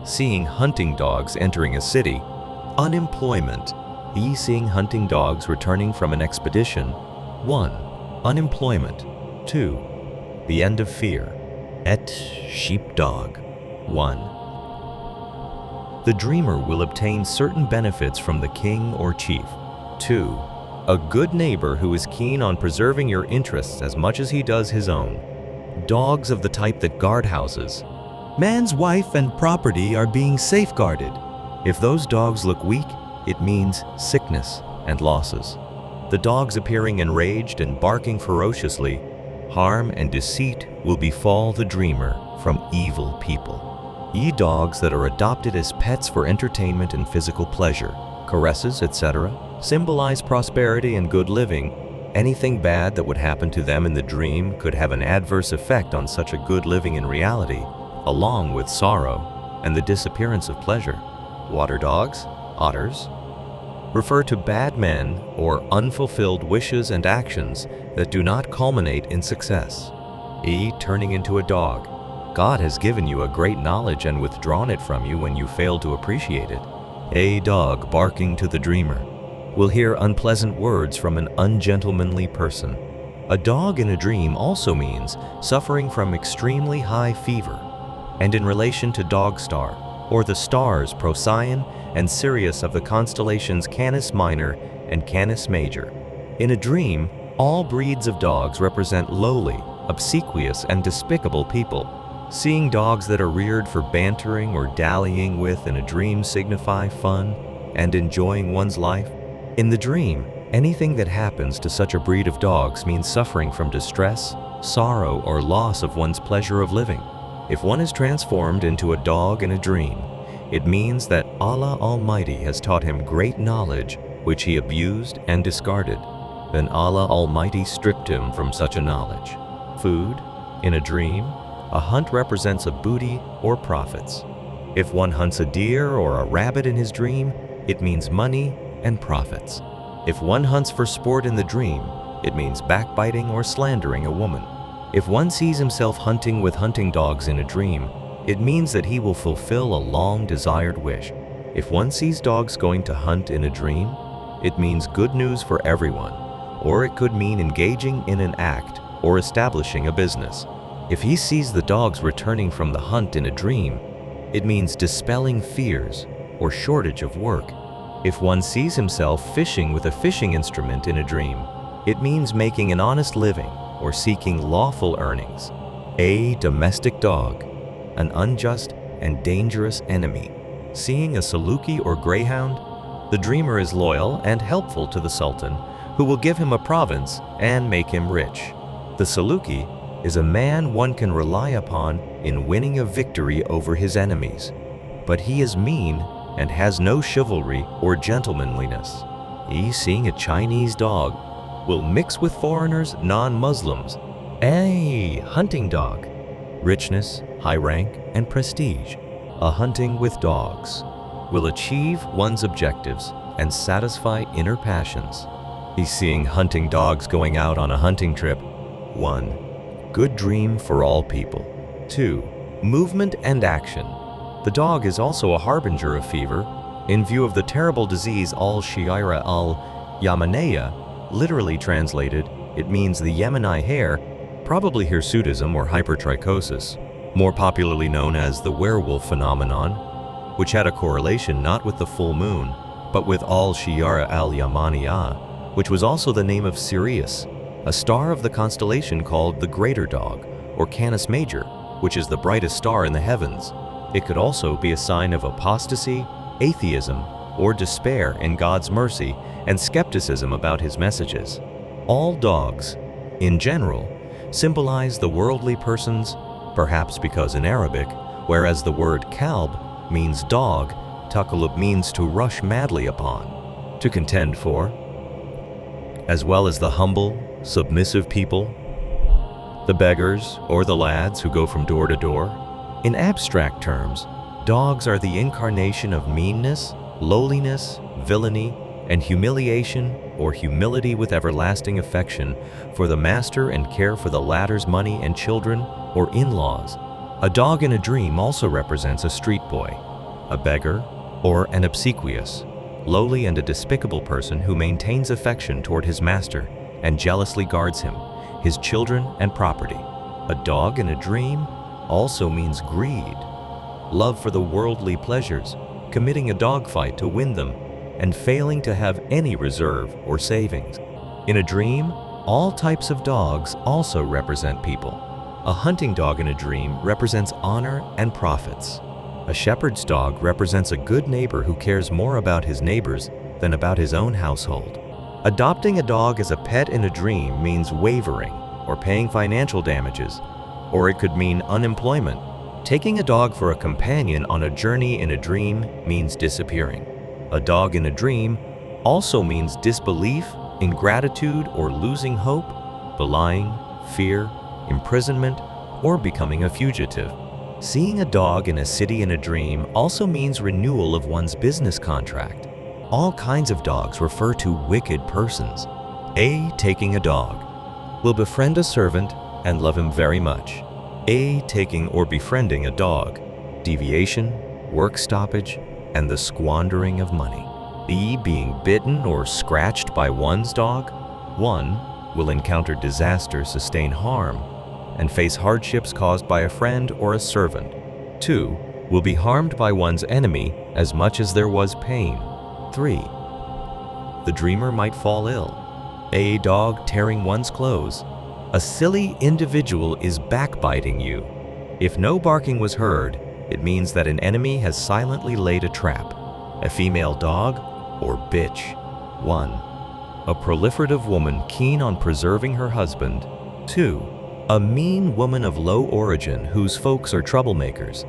seeing hunting dogs entering a city. Unemployment. E. Seeing hunting dogs returning from an expedition. 1. Unemployment. 2. The end of fear. Et sheepdog. 1. The dreamer will obtain certain benefits from the king or chief. 2. A good neighbor who is keen on preserving your interests as much as he does his own. Dogs of the type that guard houses. Man's wife and property are being safeguarded. If those dogs look weak, it means sickness and losses. The dogs appearing enraged and barking ferociously, harm and deceit will befall the dreamer from evil people. Ye dogs that are adopted as pets for entertainment and physical pleasure, caresses, etc., symbolize prosperity and good living. Anything bad that would happen to them in the dream could have an adverse effect on such a good living in reality, along with sorrow and the disappearance of pleasure. Water dogs, otters, refer to bad men or unfulfilled wishes and actions that do not culminate in success. E. Turning into a dog. God has given you a great knowledge and withdrawn it from you when you fail to appreciate it. A dog barking to the dreamer will hear unpleasant words from an ungentlemanly person. A dog in a dream also means suffering from extremely high fever. And in relation to Dog Star, or the stars Procyon and Sirius of the constellations Canis Minor and Canis Major. In a dream, all breeds of dogs represent lowly, obsequious, and despicable people. Seeing dogs that are reared for bantering or dallying with in a dream signify fun and enjoying one's life. In the dream, anything that happens to such a breed of dogs means suffering from distress, sorrow, or loss of one's pleasure of living. If one is transformed into a dog in a dream, it means that Allah Almighty has taught him great knowledge which he abused and discarded. Then Allah Almighty stripped him from such a knowledge. Food. In a dream, a hunt represents a booty or profits. If one hunts a deer or a rabbit in his dream, it means money and profits. If one hunts for sport in the dream, it means backbiting or slandering a woman. If one sees himself hunting with hunting dogs in a dream, it means that he will fulfill a long-desired wish. If one sees dogs going to hunt in a dream, it means good news for everyone, or it could mean engaging in an act or establishing a business. If he sees the dogs returning from the hunt in a dream, it means dispelling fears or shortage of work. If one sees himself fishing with a fishing instrument in a dream, it means making an honest living or seeking lawful earnings. A domestic dog, an unjust and dangerous enemy. Seeing a Saluki or greyhound, the dreamer is loyal and helpful to the Sultan, who will give him a province and make him rich. The Saluki is a man one can rely upon in winning a victory over his enemies, but he is mean and has no chivalry or gentlemanliness. He, seeing a Chinese dog, will mix with foreigners, non-Muslims. A hunting dog. Richness, high rank, and prestige. A hunting with dogs will achieve one's objectives and satisfy inner passions. He's seeing hunting dogs going out on a hunting trip. 1. Good dream for all people. 2. Movement and action. The dog is also a harbinger of fever. In view of the terrible disease al-Shira al-Yamaniyya, literally translated, it means the Yemeni hare, probably hirsutism or hypertrichosis, more popularly known as the werewolf phenomenon, which had a correlation not with the full moon, but with al-Shira al-Yamaniyya, which was also the name of Sirius, a star of the constellation called the Greater Dog, or Canis Major, which is the brightest star in the heavens. It could also be a sign of apostasy, atheism, or despair in God's mercy and skepticism about his messages. All dogs, in general, symbolize the worldly persons, perhaps because in Arabic, whereas the word kalb means dog, takalub means to rush madly upon, to contend for, as well as the humble, submissive people, the beggars, or the lads who go from door to door. In abstract terms, dogs are the incarnation of meanness, lowliness, villainy, and humiliation or humility with everlasting affection for the master and care for the latter's money and children or in-laws. A dog in a dream also represents a street boy, a beggar, or an obsequious, lowly and a despicable person who maintains affection toward his master and jealously guards him, his children and property. A dog in a dream also means greed, love for the worldly pleasures, committing a dogfight to win them, and failing to have any reserve or savings. In a dream, all types of dogs also represent people. A hunting dog in a dream represents honor and profits. A shepherd's dog represents a good neighbor who cares more about his neighbors than about his own household. Adopting a dog as a pet in a dream means wavering or paying financial damages, or it could mean unemployment. Taking a dog for a companion on a journey in a dream means disappearing. A dog in a dream also means disbelief, ingratitude, or losing hope, belying, fear, imprisonment, or becoming a fugitive. Seeing a dog in a city in a dream also means renewal of one's business contract. All kinds of dogs refer to wicked persons. A. Taking a dog will befriend a servant and love him very much. A. Taking or befriending a dog, deviation, work stoppage, and the squandering of money. B. Being bitten or scratched by one's dog. One will encounter disaster, sustain harm, and face hardships caused by a friend or a servant. 2. Will be harmed by one's enemy as much as there was pain. 3. The dreamer might fall ill. A dog tearing one's clothes. A silly individual is backbiting you. If no barking was heard, it means that an enemy has silently laid a trap. A female dog or bitch. 1. A proliferative woman keen on preserving her husband. 2. A mean woman of low origin whose folks are troublemakers.